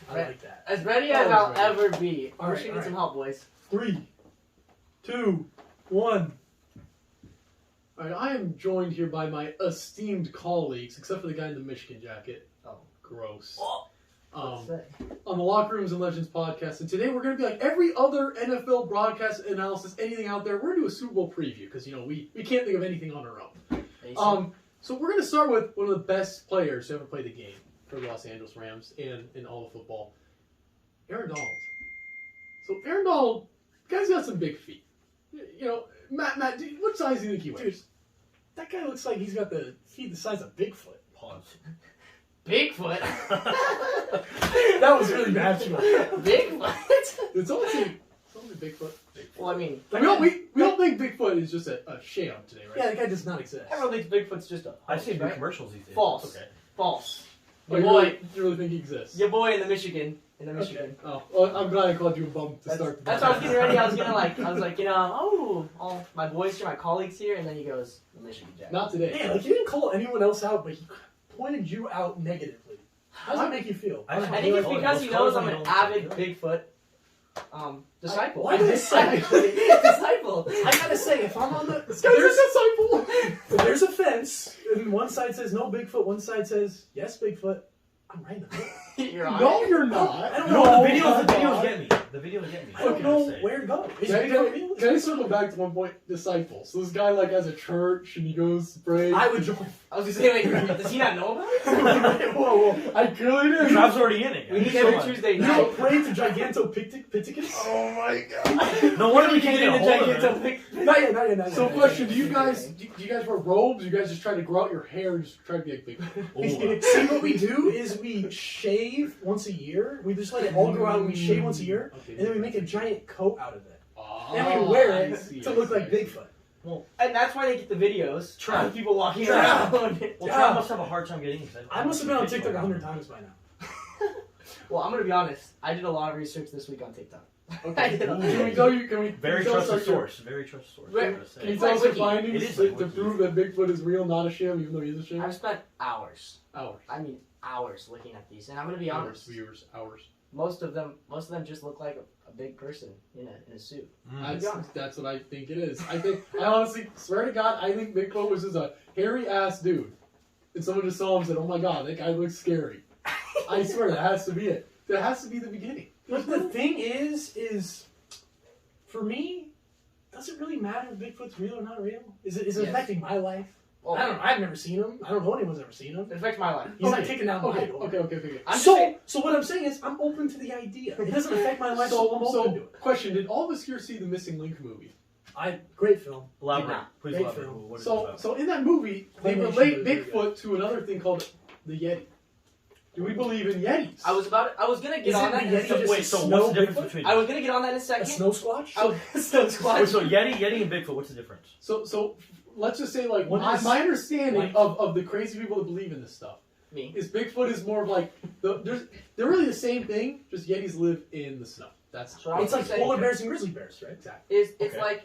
I like that. As ready as I'll ever be. All We're right, gonna all get some help, boys. 3, 2, 1. All right, I am joined here by my esteemed colleagues, except for the guy in the Michigan jacket. Oh. Gross. What's that? On the Locker Rooms and Legends podcast, and today we're going to be like every other NFL broadcast analysis, anything out there. We're going to do a Super Bowl preview because we can't think of anything on our own. So we're going to start with one of the best players to ever play the game for the Los Angeles Rams and in all of football, Aaron Donald. So Aaron Donald, the guy's got some big feet. You know, Matt, what size do you think he wears? Dude, that guy looks like he's got the feet the size of Bigfoot. Pause. Bigfoot. That was really bad, too. Bigfoot. It's only Bigfoot. Well, I mean, We don't think Bigfoot is just a sham today, right? Yeah, that guy does not exist. everyone thinks Bigfoot's just a. I've seen right? big commercials these days. False. Okay. False. Oh, Your you boy, really think he exists? your boy in the Michigan. Oh, well, I'm glad I called you a bum to start. That's why I was getting ready. I was like, all my boys here, my colleagues here, and then he goes, the Michigan Jack. Not today. Yeah, like he didn't call anyone else out, but he pointed you out negatively. How does that make you feel? I think it's because he knows I'm an avid Bigfoot disciple. Why did I say? Disciple. I gotta say, if I'm on the This guy's a disciple. if there's a fence, and one side says no Bigfoot, one side says yes Bigfoot, I'm right in the middle. You're on No, it. you're not. I don't No, know. the videos get me. The videos get me. I don't know where to go. Is it Can I circle back to one point? Disciple. So this guy like has a church and he goes to pray. I would join. I was gonna say, wait, does he not know about it? Whoa. I clearly did. Trav's already in it. We need Come every on. Tuesday You night. don't pray to Gigantopithecus? Oh my god. No wonder we can't get a hold of Giganto it. Not yet. So question: Do you guys wear robes? Do you guys just try to grow out your hair and just try to be like big? See, what we do is we shave once a year. We just let it all grow out and we shave once a year. And then we make a giant coat out of it. And we wear it to look like Bigfoot. And that's why they get the videos. Trav. Of people walking Trav. around. Well, Trav must have a hard time getting excited. I must have been on TikTok 100 times by now. Well, I'm gonna be honest. I did a lot of research this week on TikTok. Okay. Can Can we tell you? Can we? Very can you tell us trusted your- source. Very trusted source. Right. I'm gonna say. Can you It's tell like us your Wiki. findings It is to like Wiki. prove that Bigfoot is real, not a sham, even though he is a sham? I've spent hours. Hours. I mean, hours looking at these, and I'm gonna be honest. Viewers, hours. Most of them just look like a big person in a suit. That's what I think it is. I honestly swear to God, I think Bigfoot was just a hairy ass dude. And someone just saw him and said, "Oh my God, that guy looks scary." I swear that has to be it. That has to be the beginning. But the thing is, for me, does it really matter if Bigfoot's real or not real? Is it Yes. affecting my life? Well, I don't know. I've never seen him. I don't know anyone's ever seen him. it affects my life. He's not kicking down my Okay. door. Okay. I'm just saying, So what I'm saying is, I'm open to the idea. It doesn't affect my life, so I'm open to it. Question: Did all of us here see the Missing Link movie? Great film. Elaborate. Please Great elaborate. film. What is it So, about? so in that movie, they Claymation relate movie, Bigfoot to another thing called the Yeti. Do we believe in Yetis? I was gonna get Is on it that. the in a Yeti second. just Wait, so snow what's the difference Bigfoot? between I was gonna get on that in a A second. snow squatch? Snow squad. Wait, so Yeti and Bigfoot, what's the difference? So let's just say like What is- my understanding like- of the crazy people that believe in this stuff Me. is Bigfoot is more of like they're really the same thing, just Yetis live in the snow. That's So I was It's like saying- polar bears and grizzly bears, right? Exactly. It's Okay. like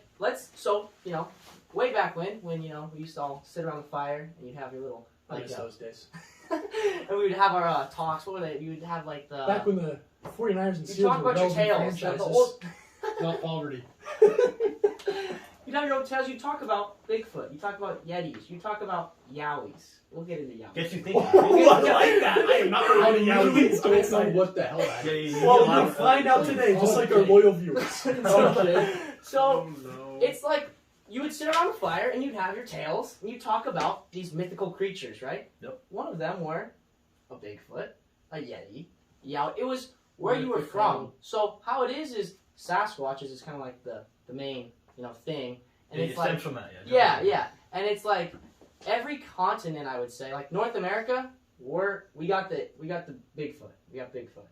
way back when we used to all sit around the fire and you'd have your little I like miss those days. and we would have our talks. What were they? You would have like the Back when the 49ers and you Steelers talk were about your relevant tales. franchises. The old, not poverty. you'd have your own tales. You talk about Bigfoot. You talk about Yetis. You talk about Yowies. We'll get into Yowies. Gets you thinking. I like that. I am not I ready literally yet. don't know what the hell that Yeah, is. yeah, yeah. Well, Yeah, we'll find out today, just like our Okay. loyal viewers. Okay. So no. it's like you would sit around a fire and you'd have your tales and you talk about these mythical creatures, right? Yep. One of them were a Bigfoot, a Yeti, Yowie. It was where you were from. So how it is Sasquatch is kind of like the main thing, and Yeah, it's it like stems from that, yeah. yeah, and it's like every continent I would say, like North America, we got the Bigfoot, we got Bigfoot.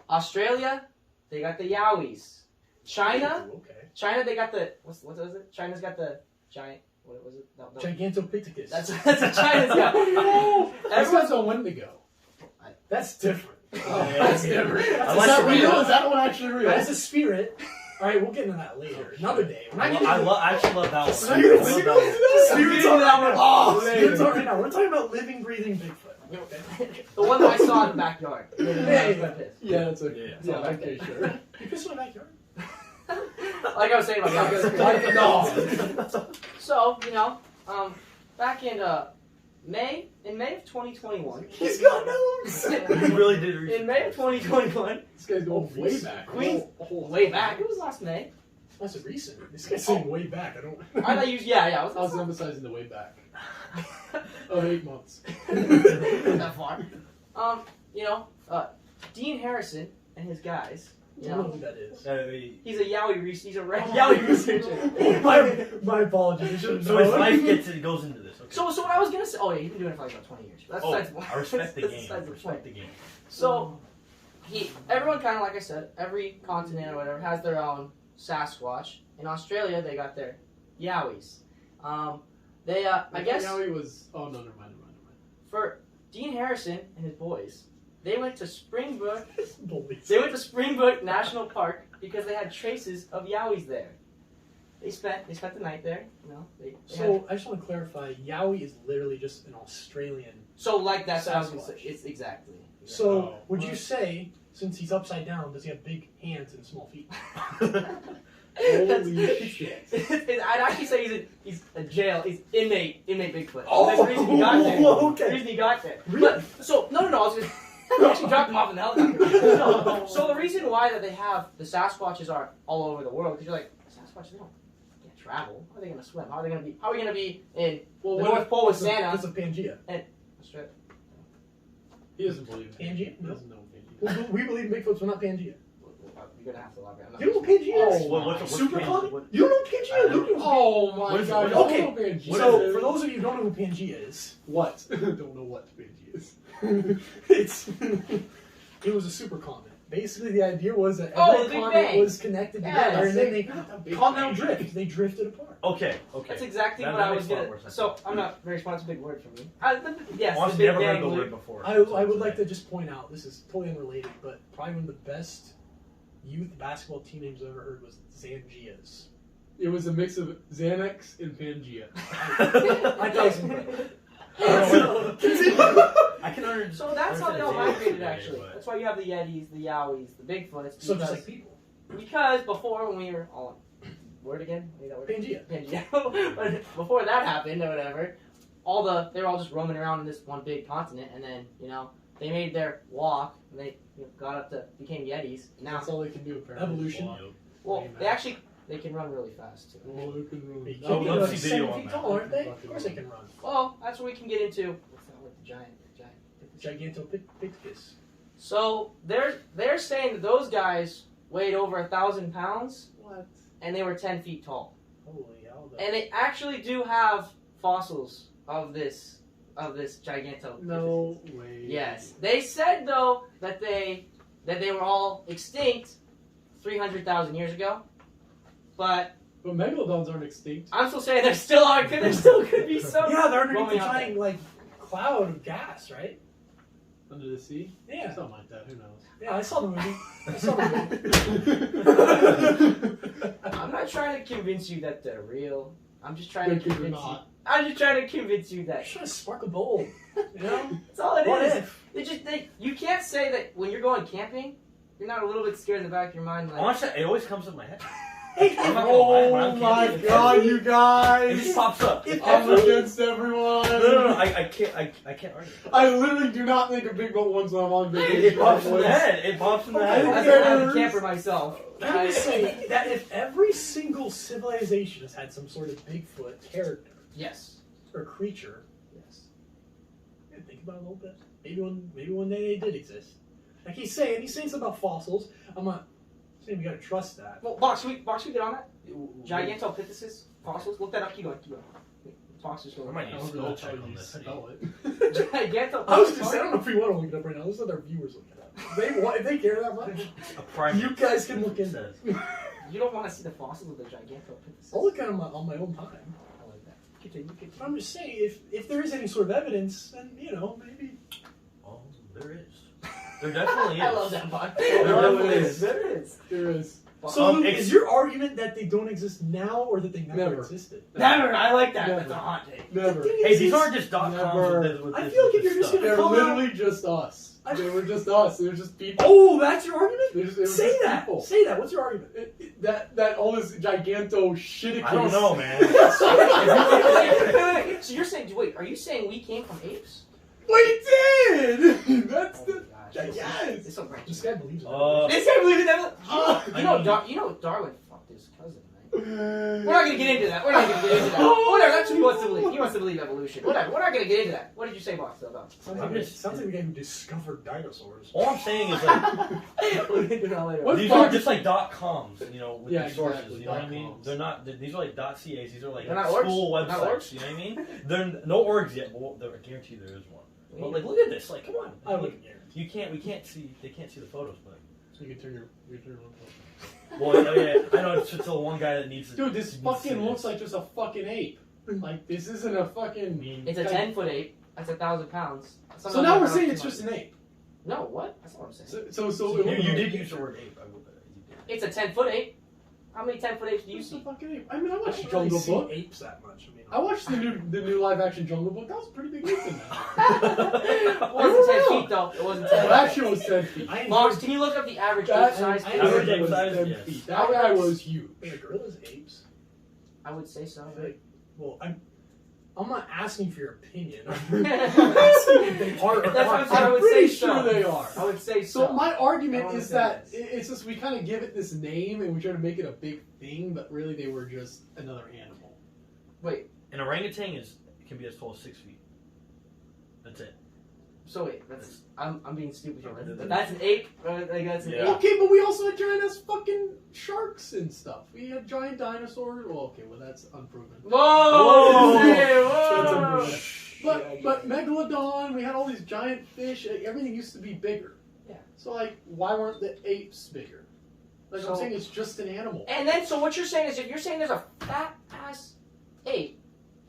Australia, they got the Yowies. China, they got the what was it? China's got the giant. What was it? No. Gigantopithecus. That's what China's got. That's not a Wendigo. That's different. That's different. I Is like that the real? real. Is that one actually real? That's a spirit. All right, we'll get into that later. Another day. We're not getting I actually love that one. Spirits. I love that one. Spirits on that one. Oh, Spirits on right now. We're talking about living, breathing Bigfoot. The one that I saw in the backyard. Hey. Yeah, that's a Yeah. okay, sure. You pissed in my backyard? Like I was saying about guys. No. So, back in May of 2021. He's got nose. You really did research. In May of 2021, This guy's going way back. Queens- way back. It was last May. That's a recent. This guy's saying way back. I don't. I thought you, yeah. I was emphasizing the way back. Of 8 months. that far. Dean Harrison and his guys. I don't know who that is. He's a Yowie researcher. My apologies. You should have So his known. life goes into this. Okay. So what I was gonna say. Oh yeah, he's been doing it for like about 20 years. That's Oh, besides the point. I respect the That's game. besides the Respect point. the game. So everyone kind of like I said, every continent or whatever has their own Sasquatch. In Australia, they got their Yowies. I guess Yowie was. Oh no, never mind. for Dean Harrison and his boys, they went to Springbrook. Bullies. They went to Springbrook National Park because they had traces of Yowies there. They spent the night there. They So I just want to clarify. Yowie is literally just an Australian. so like that's how Sasquatch. it's exactly. So Oh, would what? you say, since he's upside down, does he have big hands and small feet? Holy shit. I'd actually say he's a jail. He's inmate Bigfoot. Oh, That's the reason he got there. okay. The reason he got there. Really? But so no. I was gonna I actually dropped him off in the helicopter. So the reason why that they have the Sasquatches are all over the world because you're like Sasquatches they can't travel. How are they gonna swim? How are we gonna be in Well, the what North Pole with Santa? That's a Pangea. Australia? He doesn't believe in Pangea? He No. doesn't know Pangea. We believe in Bigfoots, but not Pangea. You're gonna have to elaborate. I'm not You don't know what Pangea is? Oh, what's Super Pangea? common? What- You don't know Pangea? You do. Oh my What is it? god. What is it? I don't know Pangea. So, for those of you who don't know who Pangea is, What? Don't know what Pangea is. it was a super comet. Basically, the idea was that Oh, every the Big comet Bang. was connected Yeah, together, and then they Big continental Bang. drift. They drifted apart. Okay. That's exactly That- what that I was makes a lot gonna. more sense. So I'm not very smart. It's a big word for me. Yes, Honestly, the Big never heard Bang the Loop. word before. I would like to just point out, this is totally unrelated, but probably one of the best youth basketball team names I've ever heard was Zangias. It was a mix of Xanax and Pangea. I thought it was incredible. I can understand. So that's how they all migrated, Yeah, actually. but- That's why you have the Yetis, the Yowies, the Bigfoots. So just because- like people. Because before, when we were all word again, Say that word? Pangea. Pangea. But before that happened or whatever, they were all just roaming around in this one big continent, and then they made their walk, and they got up to became Yetis. Now, That's all they can do apparently. Evolution. well, they can run really fast too. Oh, they can run. They Oh, can be let's like see video 7 on feet that. tall, aren't they? Of course they can run. Well, that's what we can get into. What's that with the giant? Gigantopithecus. So they're saying that those guys weighed over 1,000 pounds, What? and they were 10 feet tall. Holy hell. And they actually do have fossils of this Gigantopithecus. No way. Yes. They said though that they were all extinct 300,000 years ago. But But megalodons aren't extinct. I'm still saying there still could be some Yeah, they're underneath roaming the out there. giant like cloud of gas, right? Under the sea? Yeah. Something like that. Who knows? Yeah, I saw the movie. I saw the movie. I'm not trying to convince you that they're real. I'm just trying to Because you're convince you. not. I'm just trying to convince you I'm that just trying to spark a bulb. You know? that's all it What is. if? You can't say that when you're going camping, you're not a little bit scared in the back of your mind, like, Honestly, it always comes up in my head. Hey, I'm not gonna lie, when Oh I'm my camping, god, you It guys! just pops up. If I'm every- against everyone. No, I can't argue. I literally do not think of Big Boat once when I'm on vacation. It pops in the head. It pops in the Okay. head. I'm a camper myself. I'm just saying that if every single civilization has had some sort of Bigfoot character Yes. or creature, Yes. yeah, think about it a little bit. Maybe one day they did exist. Like he's saying something about fossils. I'm not saying we gotta trust that. Well, Box, should we get on that? Gigantopithecus fossils. Look that up. Keep going. Box is I going. might need a However spell that's how check on you this. spell it. Gigantopithecus. I was gonna say I don't know if we want to look it up right now. Let's let our viewers look it up. If they care that much, A primate. you guys can look into says. it. You don't want to see the fossils of the Gigantopithecus. I'll look at them on my own time. I like that. Continue. I'm just saying, if there is any sort of evidence, then maybe. Oh, there is. There definitely is. I love that box. There definitely is. There is. There is. So Luke, it's- is your argument that they don't exist now, or that they never Never. existed? Never. I like that. Never. That's a hot take. Never. Hey, these aren't just .coms Never. with this, with I this, feel like with if you're this just stuff. gonna They're come out- literally just us. They were just us. They were just people. Oh, that's your argument. They were Say just that. people. Say that. What's your argument? That all this giganto shit. I don't know, man. Wait. So you're saying? Wait, are you saying we came from apes? We did. That's Oh the. my gosh. Yes. It's so great. This guy believes it. This guy believes in that. I You know, mean- you know, Darwin fucked his cousin, right? We're not gonna get into that. We're not gonna get into that. Whatever. That's who he wants to believe. He wants to believe evolution. Whatever. We're not gonna get into that. What did you say, Box? About? Sounds like, sounds like the guy who discovered dinosaurs. All I'm saying is like We'll get into that later. What? these are just like .coms, you know, with Yeah, the sources. exactly, You know what I mean? .coms. They're not. These are like .cas. These are like They're not orgs? school They're not websites. orgs? You know what I mean? They're no orgs yet, but I guarantee there is one. But like, look at this. Like, come on. I wouldn't care. You can't. We can't see. They can't see the photos, but. So you can turn your. Well, yeah, I know it's just the one guy that needs to. Dude, this needs to fucking see looks like just a fucking ape. Like this isn't a fucking. It's a 10-foot ape. That's 1,000 pounds. So now we're saying it's just an ape. No, what? That's not what I'm saying. So You did use the word ape. I would. You did. It's a 10-foot ape. How many 10-foot apes do you It's a see? fucking ape. I mean, I I watched don't really Jungle see Book. apes that much. I mean, I watched the new live action Jungle Book. That was a pretty big ape in that. It wasn't 10 feet though. It wasn't 10 Well, that feet. shit was 10 feet. I Mox, enjoyed can you look up the average That- ape size? I please? Average Average ape size, 10 yes. feet. That guy was huge. Are gorillas apes? I would say so. Well, I'm not asking for your opinion. I'm asking if they are or That's what I'm aren't. saying. I I'm would pretty say sure so. they are. I would say so. So my I argument wanna is say that this. it's just we kind of give it this name and we try to make it a big thing, but really they were just another animal. Wait. An orangutan can be as tall as 6 feet. That's it. So wait. That's I'm being stupid here. That's an ape. Like that's an Yeah. ape. Okay, but we also had giant ass fucking sharks and stuff. We had giant dinosaurs. Well, okay, well that's unproven. Whoa! Whoa! Hey, That's whoa! unproven. But megalodon, we had all these giant fish. Everything used to be bigger. Yeah. So like, why weren't the apes bigger? Like I'm So- saying, it's just an animal. And then, so what you're saying is, if you're saying there's a fat ass ape,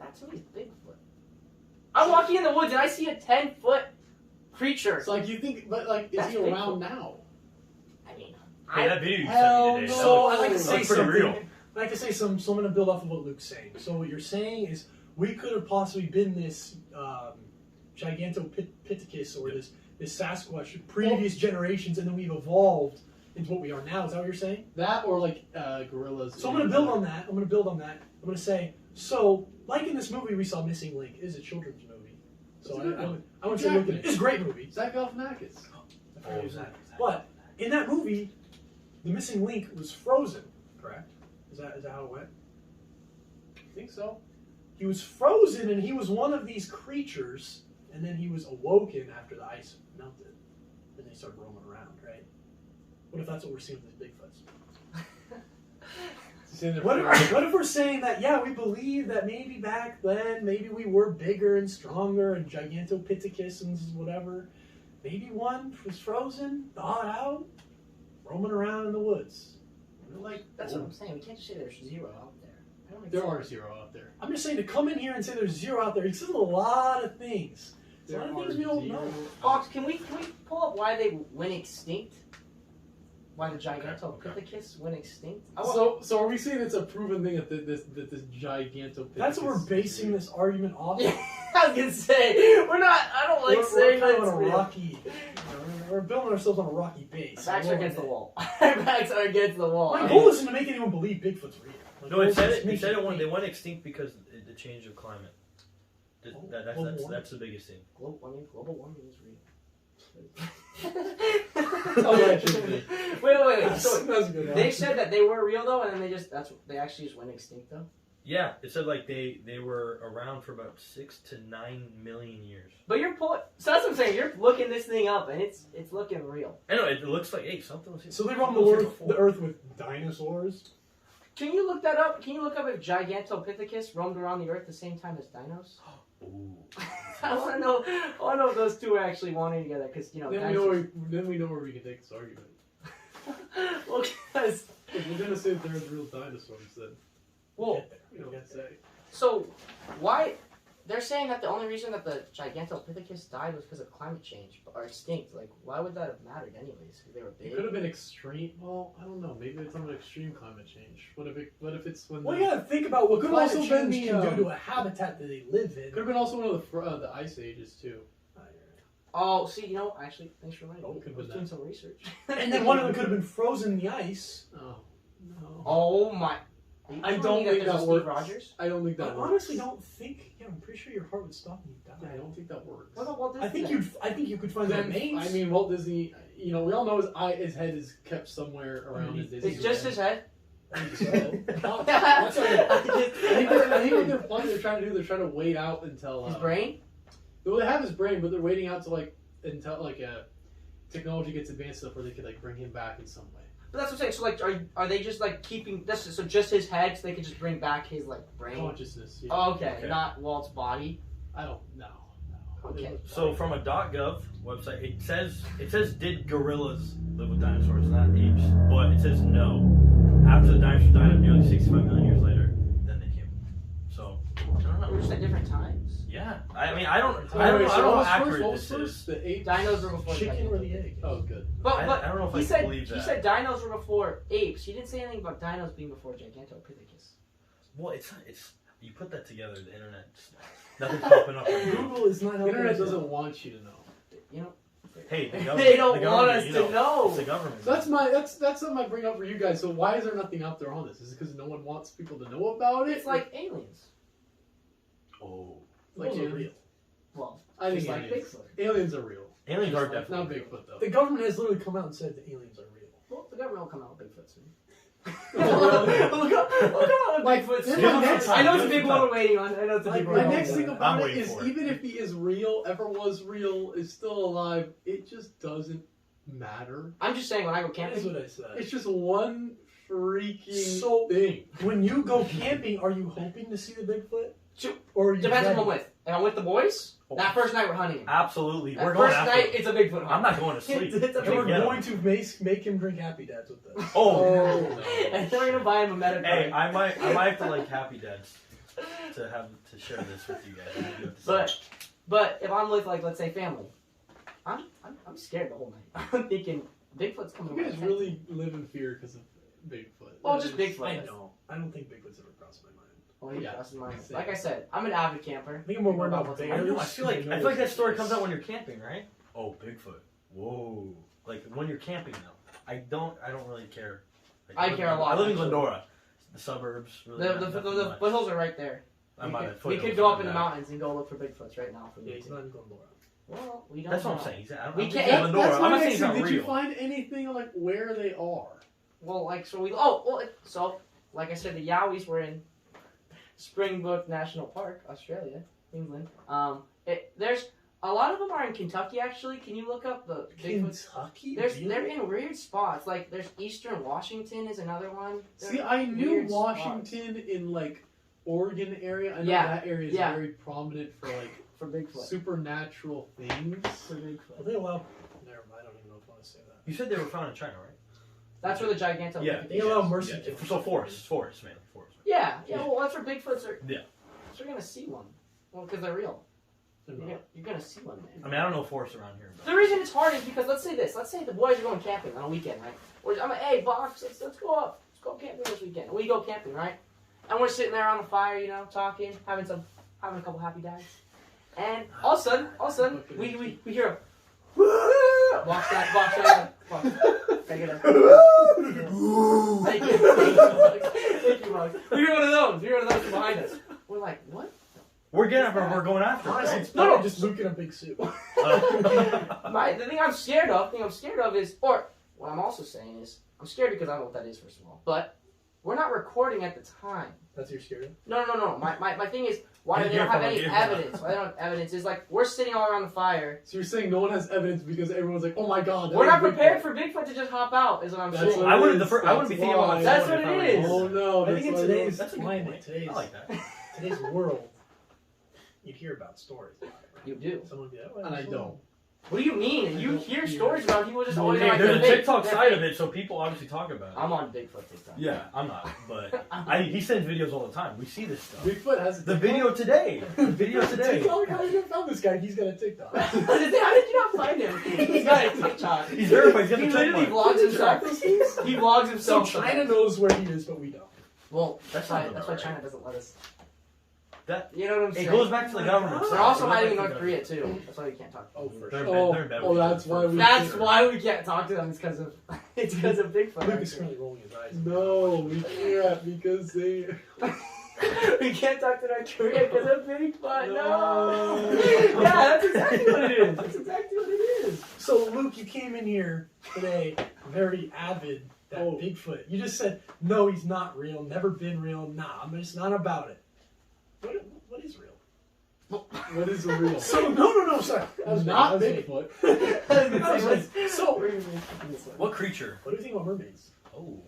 that to me is Bigfoot. I'm walking in the woods and I see a 10-foot creature. It's like you think, but like, is That's he Bigfoot. around now? I mean, Hey, that video you Hell sent me today. no. So that I'd like to looks say pretty something. real. I'd like to say some. So I'm going to build off of what Luke's saying. So what you're saying is we could have possibly been this Gigantopithecus or this Sasquatch in previous generations, and then we've evolved into what we are now. Is that what you're saying? That or like gorillas. So I'm going to build on that. I'm going to say, so like in this movie we saw, Missing Link, it is a children's movie. So It's a good one. I would say look at it. It's a great movie. Zach Galifianakis. But in that movie, the missing link was frozen. Correct? Is that how it went? I think so. He was frozen, and he was one of these creatures, and then he was awoken after the ice melted, and they started roaming around. Right? What if that's what we're seeing with these Bigfoots? What if we're saying that, yeah, we believe that maybe back then, maybe we were bigger and stronger and Gigantopithecus and whatever. Maybe one was frozen, thawed out, roaming around in the woods. Like that's what I'm saying. We can't just say there's zero out there. I don't there think are zero out there. I'm just saying to come in here and say there's zero out there, it says a lot of things. There's a lot of things we don't know. Fox, can we pull up why they went extinct? Why the Gigantopithecus went extinct? So are we saying it's a proven thing that this Gigantopithecus? That's what we're basing this argument off. Yeah, I was gonna say we're not. I don't like we're saying kind that. of on a rocky. We're building ourselves on a rocky base. Backs are against the wall. Backs are against the wall. My goal isn't to make anyone believe Bigfoot's real. My No, goal it is said to it. make It said you it when they think. went extinct because the change of climate. That's the biggest thing. Global warming is real. Allegedly. Wait. So That's a good. they said that they were real though, and then they actually just went extinct though. Yeah, it said like they were around for about 6 to 9 million years. But you're pulling. So that's what I'm saying. You're looking this thing up, and it's looking real. I know it looks like something was here. So they roamed something was here the before. earth with dinosaurs. Can you look that up? Can you look up if Gigantopithecus roamed around the earth the same time as dinos? Ooh. I want to know. I want to know if those two are actually wanting together, because you know. Then we know where we can take this argument. Well, because If we're gonna say there's real dinosaurs, then well, we don't say. so why they're saying that the only reason that the Gigantopithecus died was because of climate change or extinct. Like, why would that have mattered anyways? Because they were big. It could have been extreme. Well, I don't know. Maybe it's on extreme climate change. What if it's when? Well, you gotta think about what Could climate also change been can the, do to a habitat that they live in. Could have been also one of the ice ages too. Oh, see, you know, actually, thanks for reminding me. Could I was be doing that. some research. And then one of them could have been frozen in the ice. Oh no. Oh my! Are you I telling don't me think there's a that Steve works. Rogers. I don't think I that works. honestly don't think. Yeah, I'm pretty sure your heart would stop when you die. Yeah, I don't think that works. What about Walt Disney? I think then? I think you could find the remains. I mean, Walt Disney. You know, we all know his head is kept somewhere around his Disney. It's just his head. I think so. That's I think what they're trying to do, they're trying to wait out until his brain. Well, they have his brain, but they're waiting out to until technology gets advanced enough where they could bring him back in some way. But that's what I'm saying. So like, are they just like keeping this? So just his head, so they could just bring back his like brain. Consciousness. Yeah. Oh, okay, not Walt's body. I don't know. Okay. So from a .gov website, it says did gorillas live with dinosaurs, not apes? But it says no. After the dinosaurs died up nearly 65 million years later, then they came. So I don't know. We're just at different times. Yeah, I mean I don't So know anyway, so how what accurate was this first? is. The ape. Dinos were before Chicken or Gigantos. the egg? Oh, good. But I don't know if he I said believe that. he said dinos were before apes. He didn't say anything about dinos being before Gigantopithecus. Well, it's you put that together, the internet, nothing's popping up. Right now. Google is not The helping internet us doesn't out. want you to know. You know. Hey, the They don't the want government, us you to know. It's the government. So that's something I bring up for you guys. So why is there nothing out there on this? Is it because no one wants people to know about it? It's like aliens. Oh, like Those are aliens. real. Well, I think just like aliens. Bigfoot. Aliens are real. aliens are Just like- definitely Not Bigfoot though. The government has literally come out and said the aliens are real. Well, the government will come out with Bigfoot soon. Oh, really? Look up Like, Bigfoot then soon. my next- I know it's a give big it one time. we're waiting on. I know it's a big My one. we're next waiting thing on. about I'm it waiting is for it. even if he is real, ever was real, is still alive, it just doesn't matter. I'm just saying when I go That is camping. what I said. It's just one freaking So- thing. When you go camping, are you hoping to see the Bigfoot? Sure. Or are you Depends on who ready? I'm with. If I'm with the boys, that first night we're hunting him. Absolutely, That we're going first after. night it's a Bigfoot hunt. I'm not going to sleep. It's a And we're big Get 'em. going to make him drink Happy Dads with us. Oh, no. And then we're gonna buy him a Metacard. hey, I might have to like Happy Dads to share this with you guys. I do have to say. But if I'm with like let's say family, I'm scared the whole night. I'm thinking Bigfoot's coming. You to my guys tent. really live in fear because of Bigfoot. Oh, That just is- Bigfoot. I know. I don't think Bigfoot's ever crossed my mind. Oh, he Yeah. crosses mine. Same. Like I said, I'm an avid camper. I think I'm more worried about What's I bears. don't know. I feel like that story comes out when you're camping, right? Oh, Bigfoot. Whoa. Like when you're camping though. I don't really care. Like, I care a lot, I live in actually. Glendora. The suburbs. Really The not nothing the much. foothills are right there. I'm by the We foothills could go up in right the now. mountains and go look for Bigfoots right now. Yeah, he's not in Glendora. Well, we don't. That's what know. I'm saying. I don't We think can't- it's Glendora. That's I'm my not saying next it's thing. not Did you real. find anything on where they are? Well, like so so like I said, the Yowies were in Springbok National Park, Australia, England. There's a lot of them are in Kentucky actually. Can you look up the Bigfoot? Kentucky? They're in weird spots. Like there's Eastern Washington is another one. They're See, I knew weird Washington in Oregon area. I know Yeah, that area is yeah. very prominent for for Bigfoot. supernatural things. For Well, Bigfoot. they allow. Never mind. I don't even know if I want to say that. You said they were found in China, right? That's where the Giganto. Yeah. They allow mercy Yeah. kills. So forest, man. Yeah. Well, that's where Bigfoots are. Yeah. So you're gonna see one. Well, because they're real. They're You're not. gonna see one, man. I mean, I don't know forests around here. But The reason it's hard is because let's say the boys are going camping on a weekend, right? I'm like, hey, Box, let's go up. Let's go camping this weekend. We go camping, right? And we're sitting there on the fire, talking, having a couple happy days. And all of a sudden, we hear a box. Take it up. Thank you, Box. We hear one of those from behind us. We're like, what? we're going after. Honestly, Right? it's No, probably no. just Luke in a big suit. The thing I'm scared of is, or what I'm also saying is, I'm scared because I don't know what that is, first of all. But we're not recording at the time. That's your scary. No. My thing is, why Get they don't your have phone, any get your phone. evidence? Why they don't have evidence is like, we're sitting all around the fire. So you're saying no one has evidence because everyone's like, oh my god. that We're was not prepared Bigfoot. for Bigfoot to just hop out, is what I'm That's saying. what I it wouldn't. is. I wouldn't be thinking about. why. That's what it is. Oh no. I think in that's what it today's is. That's a good climate, point. today's I like that. today's world, you'd hear about stories about it. Right? You do. Someone would be like, oh, And I saw don't. What do you mean? You hear stories about people just always Hey, like there's a they're TikTok fake. side of it, so people obviously talk about it. I'm on Bigfoot TikTok. Yeah, I'm not, but he sends videos all the time. We see this stuff. Bigfoot has a The TikTok? video today. The video today. TikTok? How did you found this guy? He's got a TikTok. How did you not find him? He's got a TikTok. He's verified. He's got He the literally check mark. vlogs himself. He vlogs So himself. China knows where he is, but we don't. Well, That's why not that's about why China right. doesn't let us. That You know what I'm saying? it goes back to the government. They're also It goes hiding in back North to Korea too. That's why we can't talk. Oh, for They're sure. they're in bed Oh, with that's each why other. we- That's why we can't talk to them. It's because of Bigfoot. Luke is currently rolling his eyes. No, we can't because they. We can't talk to North Korea because of Bigfoot. No. No. Yeah, that's exactly what it is. That's exactly what it is. So Luke, you came in here today very avid that Oh. Bigfoot. You just said no, he's not real. Never been real. Nah, I'm just not about it. What is real? What is the real? So no, sorry. That was me, Not that was me. Bigfoot. That was me. So What creature? what do you think about mermaids? Oh,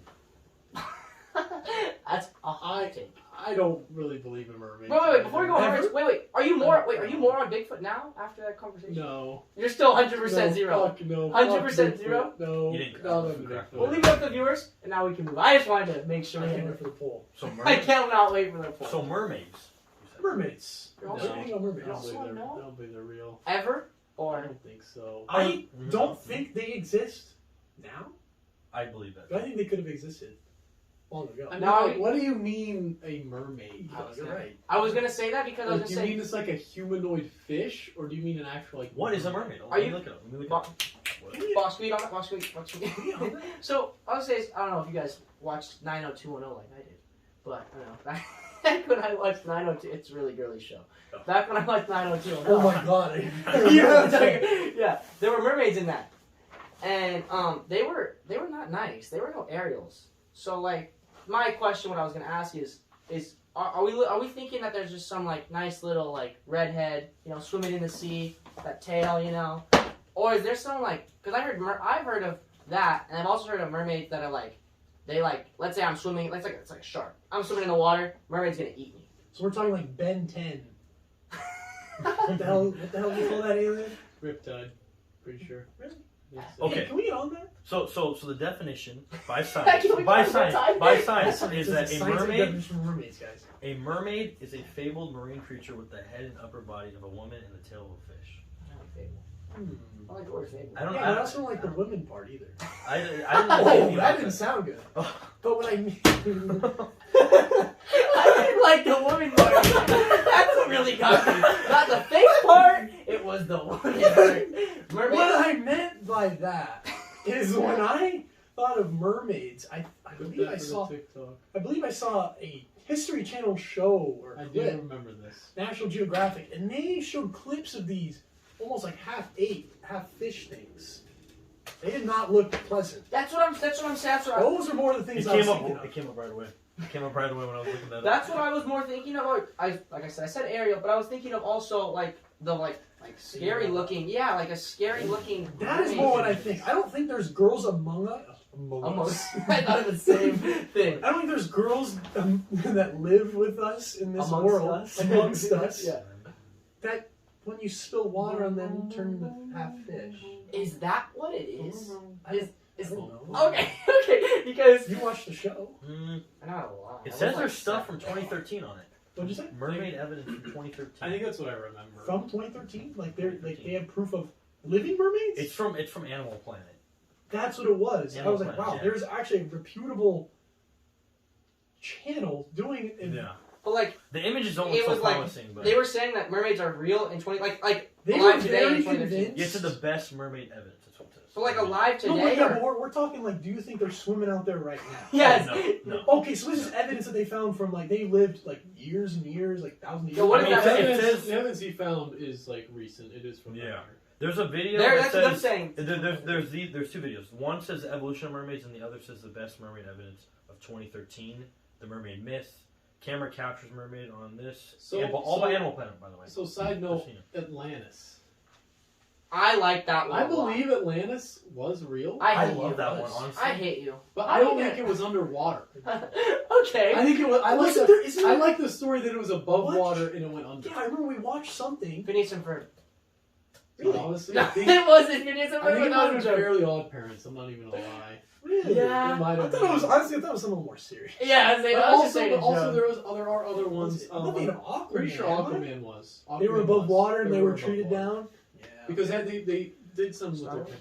That's a hot take. I don't really believe in mermaids. Wait, before we go on Ever? mermaids, wait, are you more on Bigfoot now after that conversation? No. You're still 100% No, zero. Fuck no. 100% Fuck zero? Bigfoot. No. You didn't Not crack on the crack. Bigfoot. We'll leave it up to the viewers, and now we can move. I just wanted to make sure I we can't had wait for the poll. so I mermaids. cannot wait for the poll. So mermaids. Mermaids. You're What also- do you think about I mermaids? don't Also believe they're, no? I don't believe they're real. Ever? I Or don't think so. I don't think they exist now, I believe that. but I think they could have existed long ago. I mean, No, like, what do you mean a mermaid? You're right. I was gonna say that because I was Like, do gonna you say mean it's like a humanoid fish, or do you mean an actual like? What is a mermaid? Are Let me you- look it up. Let me look it Bo- up. What? boss tweet on it. Boss tweet. So I was gonna say I don't know if you guys watched 90210 like I did, but I don't know. Back when I watched 902, it's a really girly show. Back when I watched 90210. Oh my god. You know what I'm talking- yeah, there were mermaids in that, and they were not nice. They were no Ariels. So like, my question, what I was gonna ask is are we thinking that there's just some like nice little like redhead, you know, swimming in the sea, that tail, you know, or is there some like? Because I've heard of that, and I've also heard of mermaids that are like, they like, let's say I'm swimming, it's like a shark. I'm swimming in the water, mermaid's gonna eat me. So we're talking like Ben 10. What the hell do you call that alien? Riptide? Pretty sure. Really? Yeah, so- Okay. Hey, can we get on that? So the definition by Can science, we go on by time? science is It's a that a scientific mermaid, definition of mermaids, guys. a mermaid is a fabled marine creature with the head and upper body of a woman and the tail of a fish. I like the word fable. I don't. Yeah, but I also don't like the women part either. I didn't Oh, like anything that about didn't sound good. Oh. But what I mean, I didn't like the woman part. That's what really got me. Not the face part. It was the woman part. Mermaid. what I meant by that is when I thought of mermaids, I Put believe that I for the saw TikTok. a History Channel show or I do clip, remember this. National Geographic, and they showed clips of these almost like half ape, half fish things. They did not look pleasant. That's what I'm saying. Those are more the things It I was came thinking up. of. It came up right away. It came up right away when I was looking that up. That's what I was more thinking of. Like I said Ariel, but I was thinking of also like the like scary looking. Yeah, like a scary looking. That is more what I think. I don't think there's girls among us. Almost. I thought of the same thing. I don't think there's girls that live with us in this Amongst world, us. amongst us, Yeah. that when you spill water on them turn to half fish. Is that what it is? I don't know. Okay, because You watched the show. not a lot. It says there's stuff from 2013 on it. What'd you say? Mermaid evidence from 2013. I think that's what I remember. From 2013? Like they have proof of living mermaids? It's from Animal Planet. That's what it was. I Animal was like, Planet, wow, yeah. there's actually a reputable channel doing it. Yeah. But like The images don't It look so was like- promising, but they were saying that mermaids are real in 20 like They alive were today in very 2015. convinced. get to the best mermaid evidence. That's what it says. So like alive No, today. but yeah, or- but we're talking like, do you think they're swimming out there right now? Yes. No, no. Okay, so this is evidence that they found from like they lived like years and years, like thousands of years. So what I is mean, that? it says- The evidence he found is like recent. It is from Yeah. earlier. There's a video There, that that's what I'm says saying. there's two videos. One says the evolution of mermaids, and the other says the best mermaid evidence of 2013. The mermaid myth. Camera captures mermaid on this. So- All by Animal Planet, by the way. So side note, I've seen it. Atlantis. I like that one. I a lot. believe Atlantis was real, I I hate love you. that one. Yes. Honestly, I hate you. but I I don't think think it was underwater. Okay. I think it was. I like Wasn't the, there- isn't I there- like the story that it was above What? water and it went under. Yeah, I remember we watched something. Phineas and Ferb. Really? Honestly, No, I think, it wasn't. You're just I think it might have been joke. Fairly Odd Parents. I'm not even gonna lie. Really? Yeah. It might I have thought it was been. honestly. I thought it was something more serious. Yeah, I was But just saying a also joke. there are other ones. I'm thinking of Aquaman. Pretty sure am I? Aquaman was. They were Aquaman above was. water and they were above treated water. down. Yeah. Because they did some with Star their Wars?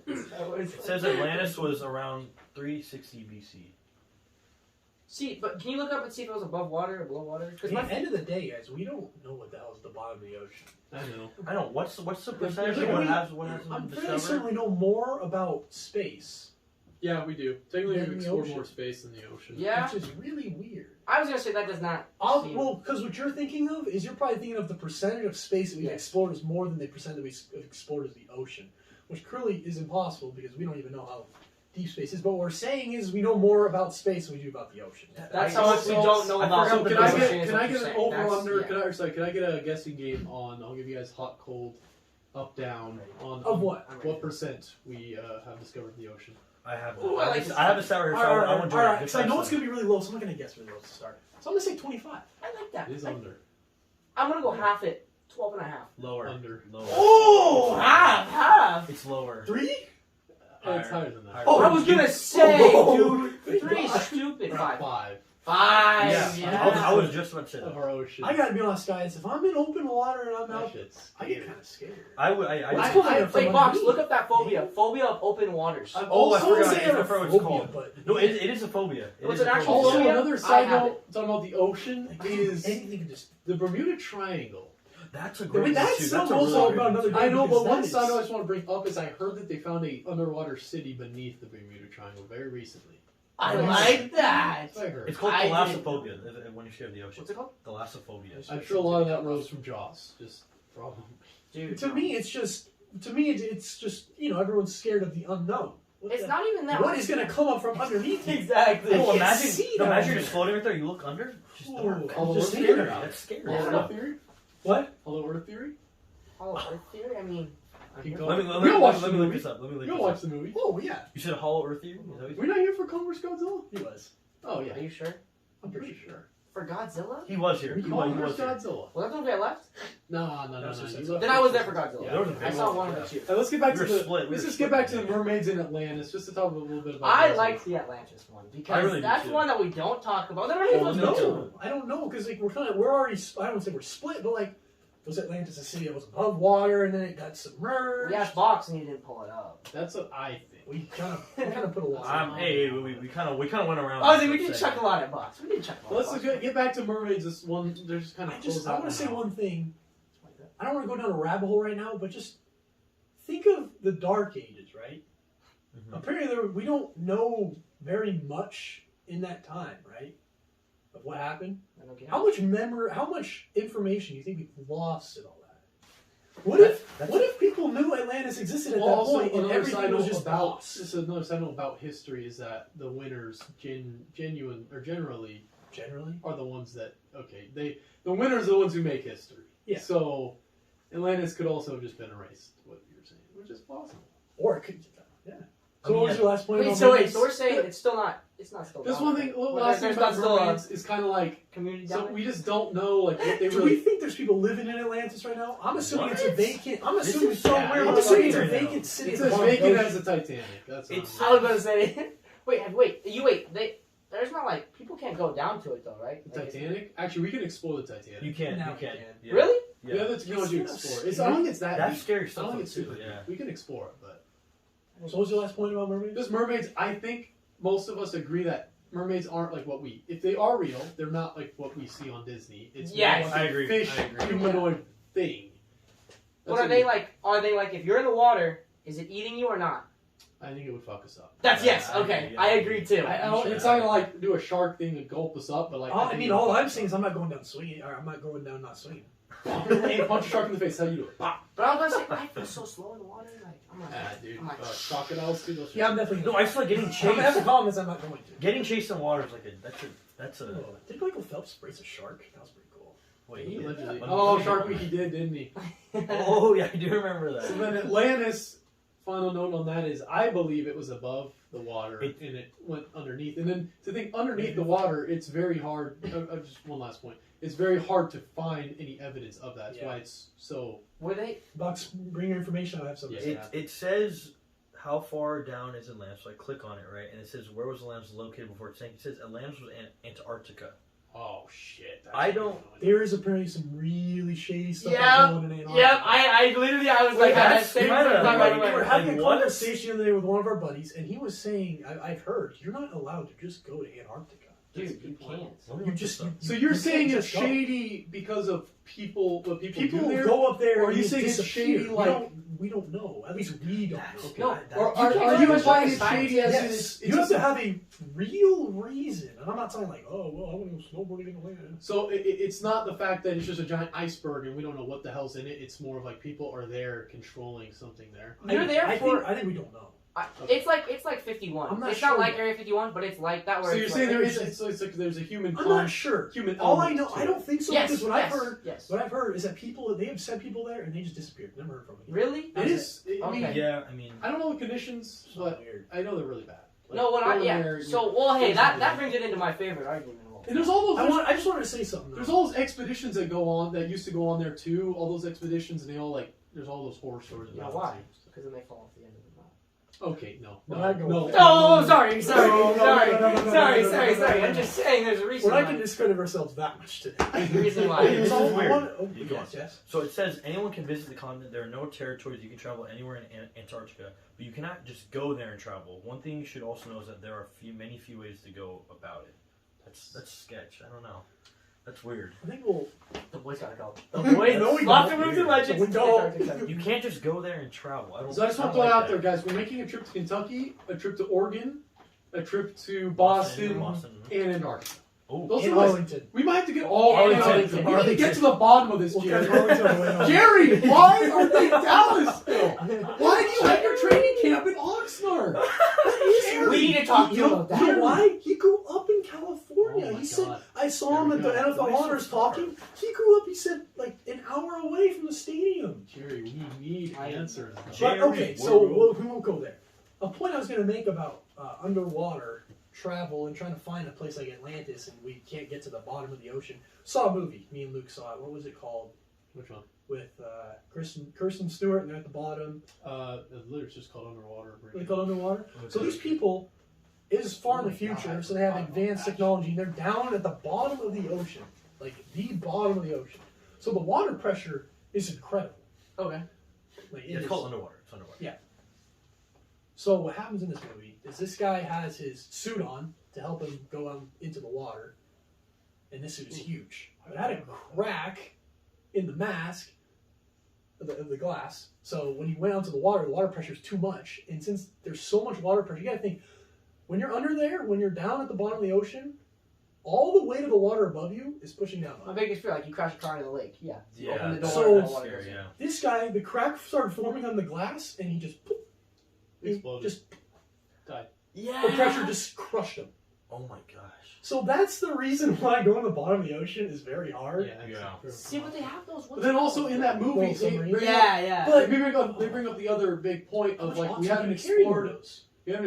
technology. It says Atlantis was around 360 BC. See, but can you look up and see if it was above water or below water? At Because the my end of the day, guys, we don't know what the hell is the bottom of the ocean. I know. I don't. What's the percentage Like, of we- what has I'm been fairly discovered? certain we know more about space, Yeah, we do. Technically, Than we the explore ocean. more space than the ocean. yeah, which is really weird. I was gonna say that does not. seem- Well, because what you're thinking of is you're probably thinking of the percentage of space that we've Yes. explored is more than the percent that we've explored as the ocean, which clearly is impossible because we don't even know how deep space is. But what we're saying is we know more about space than we do about the ocean. That's I- how much we don't know I about. forgot So the can I ocean get is can what I you're get an saying. over That's- under? yeah. Can I get a guessing game on? I'll give you guys hot cold, up down on Of what? what percent we have discovered the ocean. I have. Ooh, I like this. I have a sour here, so All right, I want to all join right. it. Because I know it's gonna be really low, so I'm not gonna guess really low to start. So I'm gonna say 25. I like that. It is under. I'm gonna go half it. 12 and a half. lower. Under. Lower. Oh, half. It's lower. 3? It's higher than that. Higher. Oh, I was gonna say, Oh. dude. 3 is stupid. 5. 5 5. Yeah, Yeah. I was just about to say of that. our ocean. I gotta be honest, guys. If I'm in open water and I'm That out, shit's I get scary. kind of scared. I would. What's I going on from Wait, Box, underneath? look up that phobia. Phobia of open waters. I've Oh, I also forgot. Say I forgot what it's phobia, called. but No, it is a phobia. It What's is an a actual phobia. Also, phobia? another I side have note talking about the ocean is anything could just. the Bermuda Triangle. That's a I great mean, one, that's too. something a we'll really talk good about one, another too. day. I know, because but one that side is- note I just want to bring up is I heard that they found a underwater city beneath the Bermuda Triangle very recently. I like that. That's what I heard. It's called I thalassophobia when you're scared of the ocean. What's it called? Thalassophobia. I'm sure a lot of that rose from Jaws. Just from Dude. To me, it's just. To me, it's just. Everyone's scared of the unknown. What It's the- not even that. What is gonna come up from underneath you? Exactly. I Oh, can't imagine, see no, that. imagine you're just floating right there. You look under. Just Ooh, dark. Hollow just Earth thinking theory. about it. That's scary. Yeah. Hollow Earth theory. What? Hollow Earth theory. Hollow Earth theory? I mean. Keep Let me going. let We'll me, watch let the me look movie. this up. Let me look Go this watch up. the movie. Oh yeah, You said Hollow Earth Theory? Is that what you We're not here for Converse Godzilla. he was. Oh Are yeah, you sure? I'm pretty sure. For Godzilla? He was here. He Converse was here. Godzilla. Was that the movie I left? No. That's just- You left Then I was there for Godzilla. Yeah, There was a I big saw one. one of the two. Hey, let's get back We to were the. split. We Let's were just get split. back to the mermaids in Atlantis, just to talk a little bit about. I those. liked the Atlantis one I because really do that's too. one that we don't talk about. The mermaids Oh, was no. good too. I don't know because we're already. I don't say we're split, but was Atlantis a city that was above water and then it got submerged? We asked Box and he didn't pull it up. That's what I think. We kind of put a lot. Hey, we kind of went around. Honestly, we did chuckle on it, Box. We did chuckle on Let's it. look get back to mermaids. This one, they're just kind of. I want to say one thing. I don't want to go down a rabbit hole right now, but just think of the Dark Ages, right? Mhm. Apparently, we don't know very much in that time, right? Of what happened. I don't get it. How much information do you think we've lost in all that? What if people knew Atlantis existed at that Also, point and another side everything was note just about lost? just another side note about history is that the winners generally Generally, are the ones that the winners are the ones who make history. Yeah. So Atlantis could also have just been erased. What you're saying, which is possible. or it could, yeah. I So mean, what was your last point? Wait, about so mermaids? we're saying it's still not. It's not still. Just down one there. thing. Well, Last thing there's about not still a mermaids is kind of like community so down there. we just don't know like what they Do really. we think there's people living in Atlantis right now? I'm assuming it's a What? vacant. I'm This assuming is so yeah, weird. I'm it's assuming it's a right now. vacant city. It's at as the bottom of the vacant ocean. as the Titanic. That's It's- all. I was gonna say. Wait. There's not like people can't go down to it though, right? The Like, Titanic. Actually, we can explore the Titanic. You can. Now You we can. can. Yeah. Really? We have the technology to It's explore. not I don't think it's that. That's deep. scary I don't stuff think it's too. super. Yeah. We can explore it, but So what was your last point about mermaids? just mermaids. I think most of us agree that mermaids aren't like what we. If they are real, they're not like what we see on Disney. It's Yes. more like I a agree. fish I agree. humanoid thing. What That's are they like? Are they like if you're in the water, is it eating you or not? I think it would fuck us up. That's yes. I Okay, agree, I yeah. agree too. I don't, it's not gonna like do a shark thing to gulp us up, but like I think mean, it would all fuck I'm us saying up. is I'm not going down swinging, or I'm not going down not swinging. Hey, punch a shark in the face. How you do it? But I was gonna say I feel so slow in the water. Like I'm like, Ah, dude. I'm like, Crocodiles too. Those Yeah, I'm definitely. No, I feel like getting I'm gonna have the chased. problem is I'm not going to. Getting chased in water is like that's a. Oh, did Michael Phelps race a shark? That was pretty cool. Wait. He yeah. allegedly. Let me- Oh, Shark Week he did, didn't he? Oh yeah, I do remember So that. then Atlantis, final note on that is I believe it was above the water It- and it went underneath. And then to think underneath the water, it's very hard. Just one last point. It's very hard to find any evidence of that. That's Yeah. why it's so. Were they? Bucks, bring your information. I have something. to say. It says how far down is Atlantis. So I click on it, right, and it says where was Atlantis located before it sank. It says Atlantis was in Antarctica. Oh shit! I don't- There is apparently some really shady stuff Yeah, going on in Antarctica. Yep. I literally I was Wait, like, that's same kinda thing, like- right We were away. having a And what? conversation the other day with one of our buddies, and he was saying, I've heard, you're not allowed to just go to Antarctica. Dude, That's a you good point. can't. You just So you're you saying can't it's just go. shady because of people? What people, People do there? go up there, Or are and you they saying it's disappear. shady like- we don't know. At least we don't know. Okay. No, Or You are can't you very much implying like it's science. shady as in Yes, it's you have to have a real reason, and I'm not talking like, oh well, I want to go snowboarding in the land. So it's not the fact that it's just a giant iceberg and we don't know what the hell's in it. It's more of like people are there controlling something there. You're there I for- think, I think we don't know. It's like 51. I'm not It's sure not like yet. Area 51, but it's like that. Where So it's you're like, saying there it's is it's like there's a human. I'm not sure. Human. All I element know, to I it. don't think so Yes, because yes. what I've heard is that they have sent people there and they just disappeared. Never heard from them. Really? It is. I mean, Okay. Yeah, I mean, I don't know the conditions, but Weird. I know they're really bad. Like, No, what I going yeah. there, So well, hey, there's that something. brings it into my favorite argument. of all. And there's all those. I just wanted to say something. Though. There's all those expeditions that go on that used to go on there too. All those expeditions, and they all like. There's all those horror stories You know about why? it. Because then they fall off the end of the map. Okay, no, We're no, not going no. there. Oh, sorry. No. I'm just saying, there's a reason. We're not why. going to discredit ourselves that much today. There's a reason why. This is So, weird. oh, You go yes. so it says anyone can visit the continent. There are no territories. You can travel anywhere in Antarctica, but you cannot just go there and travel. One thing you should also know is that there are many few ways to go about it. That's sketch. I don't know. That's weird. I think we'll. The boys gotta go. The boys. No, we Lots don't. of rooms and legends. We don't. You can't just go there and travel. I don't. So I just want to throw it out there, guys. We're making a trip to Kentucky, a trip to Oregon, a trip to Boston, and Antarctica. Oh, Those In are like, Arlington. we might have to get all Arlington. We need to get to the bottom of this, We'll Jerry. cut Arlington away on. Jerry, why are they in Dallas still? Why do you have your training camp in Oxnard? We need to talk to you about You know that. why? He grew up in California. Oh my He said, God. I saw him There at we the go. NFL Why so Honors far? talking. He grew up, he said, like an hour away from the stadium. Jerry, we need answers. But Jerry okay, so World. we won't go there. A point I was going to make about underwater travel and trying to find a place like Atlantis and we can't get to the bottom of the ocean. Saw a movie. Me and Luke saw it. What was it called? Which one? With Kirsten Stewart, and they're at the bottom. The lyrics just called Underwater. What they call it, underwater. So these people, it is far in the future, so they have advanced technology, and they're down at the bottom of the ocean, like the bottom of the ocean. So the water pressure is incredible. Okay. Like, Yeah, it's called underwater. It's underwater. Yeah. So what happens in this movie is this guy has his suit on to help him go out into the water, and this suit is huge. It had a crack in the mask of the glass, so when he went out to the water pressure is too much. And since there's so much water pressure, you gotta think, when you're under there, when you're down at the bottom of the ocean, all the weight of the water above you is pushing down My on you. biggest fear, like you crash a car into the lake. Yeah. You Yeah, open the door. so- and the water scary. goes in. Yeah. This guy, the crack started forming on the glass, and he just, Exploded. just Yeah. the pressure just crushed him. Oh my gosh. So that's the reason why going to the bottom of the ocean is very hard. Yeah. Yeah. true. See, but they have those. But then also in that movie, Well, they submarine. bring up, Yeah, yeah. But- they bring up the other big point How of much like we oxygen haven't can you carry in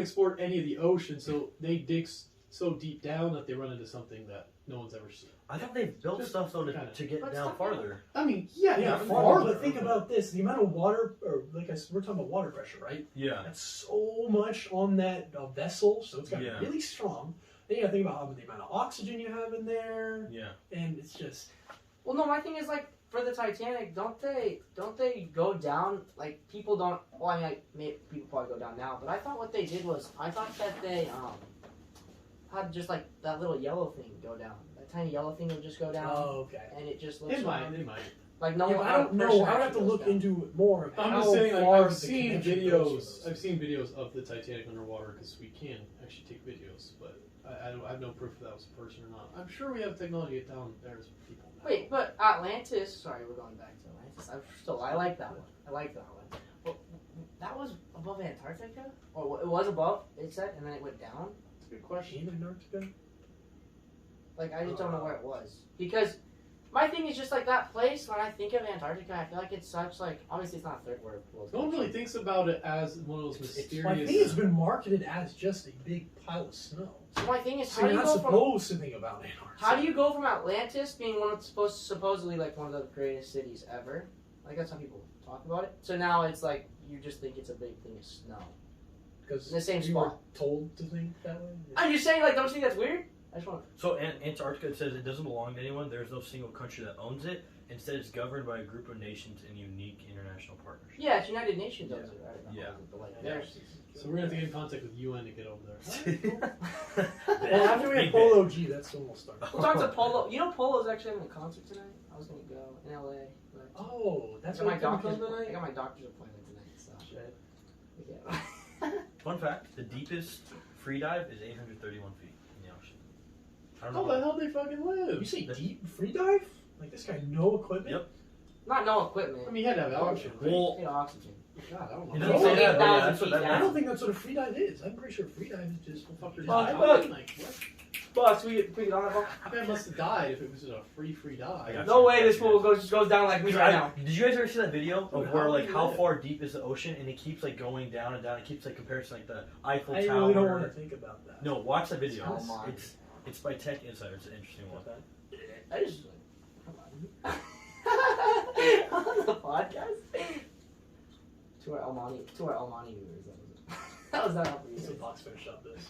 explored those? any of the ocean, so they dig so deep down that they run into something that no one's ever seen. I thought they built Just stuff though kinda. to get But down stuff- farther. I mean, yeah, Yeah, not farther. farther. But think about this: the amount of water, or like we're talking about water pressure, right? Yeah. That's so much on that vessel, so it's got to Yeah. be really strong. Then you got to think about the amount of oxygen you have in there, Yeah. and it's just Well, no, my thing is like for the Titanic, don't they go down? Like people don't. Well, I mean, like, people probably go down now, but I thought what they did was I thought that they had just like that little yellow thing go down. That tiny yellow thing would just go down, okay. and it just looks It might. like no Yeah, one. but I don't know. person I would have to actually look goes down. into it more. Of I'm how just saying, like, far I've the seen connection goes videos. for I've those. seen videos of the Titanic underwater because we can actually take videos, but I have no proof if that was a person or not. I'm sure we have technology down there as people now. Wait, but Atlantis. Sorry, we're going back to Atlantis. I like that one. I like that one. But that was above Antarctica, or it was above. It said, and then it went down. That's a good question. In Antarctica? Like I just don't know where it was because My thing is just like that place. When I think of Antarctica, I feel like it's such like obviously it's not a third world. No one really thinks about it as one of those mysterious. I think it's been marketed as just a big pile of snow. So my thing is, So how do you're you not go from supposed to think about Antarctica. how do you go from Atlantis being one of supposedly like one of the greatest cities ever? Like that's how people talk about it. So now it's like you just think it's a big thing of snow. Because The same you spot. were told to think that way. I'm just saying, like, don't you think that's weird? I just want. So Antarctica, it says it doesn't belong to anyone. There's no single country that owns it. Instead, it's governed by a group of nations in unique international partnerships. Yeah, it's United Nations owns it, right? Yeah. But like, Yeah. there's. So we're gonna have to get in contact with UN to get over there. Well, after we Big have Polo G, that's when we'll start. We'll talk to Polo. You know, Polo's actually having a concert tonight. I was gonna go in LA. But Oh, that's I what got I my doctor's. come I tonight. got my doctor's appointment tonight. So. Shit. Yeah. Fun fact: the deepest free dive is 831 feet in the ocean. I don't know. How the hell they fucking You live? say deep free dive? Like this guy, no equipment. Yep. Not no equipment. I mean, you had to have oxygen. Right? Well, You know, oxygen. God, I don't it know. doesn't say that, but yeah, 8,000 that's what feet that I down. don't think that's what a free dive is. I'm pretty sure a free dive is just Fuck, you're Oh, just look. dying. Like, what? Boss, we get on that ball. That guy must have died if it was a free I dive. got No way, this fool goes down like me right now. Did you guys ever see that video Dude, of where how like do you how live? far deep is the ocean and it keeps like going down and down? It keeps like compared to like the Eiffel I Tower. really don't want to think about that. No, watch that video. Oh my. It's by Tech Insider. It's an interesting one. I just like, come on. On the podcast? To our Almani viewers. That was not helpful. Let's see Fox finish up this.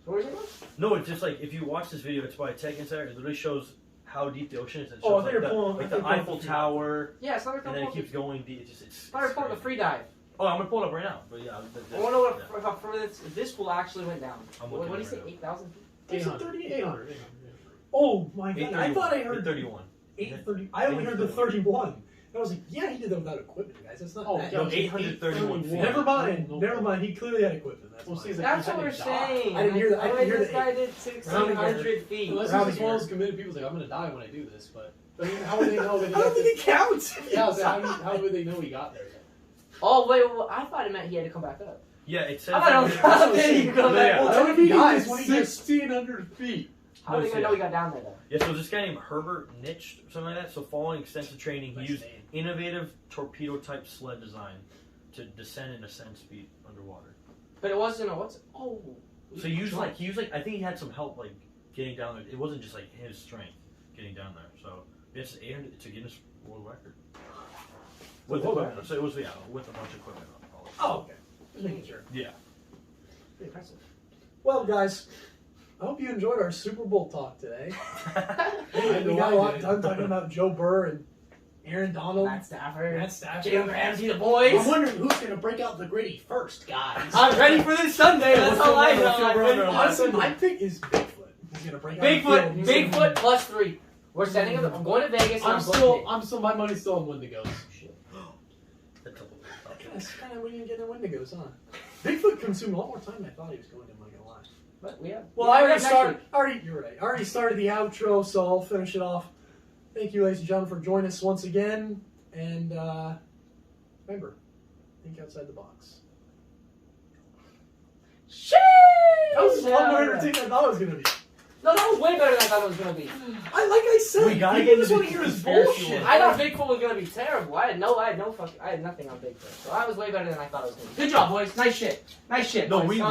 What was it about? No, it's just like if you watch this video, it's by Tech Insider. It literally shows how deep the ocean is. It Oh, shows, I think like, you're pulling- like I the think you're Eiffel pulling- Tower, Yeah, it's not and then it keeps going deep. It's not reporting the crazy. free dive. Oh, I'm gonna pull it up right now. But yeah, I want to know what yeah. if further this pool actually went down. I'm What looking do you say? right now. 8,000 feet? It's 800. 800. Oh my god! I thought I heard 31. 830. I only heard the 31. And I was like, yeah, he did that without equipment, guys. That's not. Oh, that. yeah, No, it was 831 feet. Never mind. No. Never mind. He clearly had equipment. That's Well, fine. see, it's That's like what you we're had to die. saying. I didn't hear that. I Like, didn't hear this the guy did 1,600 feet. Unless Rounding he's just one of error. those committed people who's like, I'm gonna die when I do this, but I mean, how would they know that he I don't got think it counts. Yeah, so how would they know he got there? Oh, wait, I thought it meant he had to come back up. Yeah, it says. I don't that- know. How did he come Yeah, back yeah. up? Well, That would be dies when he gets- 1,600 feet. How are they going to know he got down there, though? Yeah, so this guy named Herbert Nitsch, something like that. So following extensive training, he Nice used name. innovative torpedo-type sled design to descend and ascend speed underwater. But it wasn't a what's it? Oh. So he used like I think he had some help like getting down there. It wasn't just like his strength getting down there. So it's 800. It's a Guinness World Record. With World equipment, so it was with a bunch of equipment. Oh, okay. Just making sure. Yeah. Pretty impressive. Well, guys, I hope you enjoyed our Super Bowl talk today. I We know got I a lot did. done talking about Joe Burr and Aaron Donald, Matt Stafford. Matt Stafford. Jalen Ramsey, the boys. I'm wondering who's going to break out the gritty first, guys. I'm ready for this Sunday. That's What's all I your know. brother? I've What's your been- brother? Honestly, my pick is Bigfoot. He's going to break out the field. Bigfoot. He's gonna- Bigfoot plus 3. We're sending him. I'm going to Vegas. And I'm still, my money's still on Wendigos. That's kind of when you get in Wendigos, huh? Bigfoot consumed a lot more time than I thought he was going to, I'm not going to lie. But we have. Well, we I have already next started. week. You're right. I already started the outro, so I'll finish it off. Thank you, ladies and gentlemen, for joining us once again. And remember, think outside the box. Sheesh! That was as fun more entertaining than I thought it was going to be. No, that was way better than I thought it was going to be. Like I said, We gotta people get just into want to the hear his conspiracy bullshit. one. I thought Bigfoot was going to be terrible. I had nothing on Bigfoot. So I was way better than I thought it was going to be. Good job, boys. Nice shit. Nice shit. No, boys. we- That was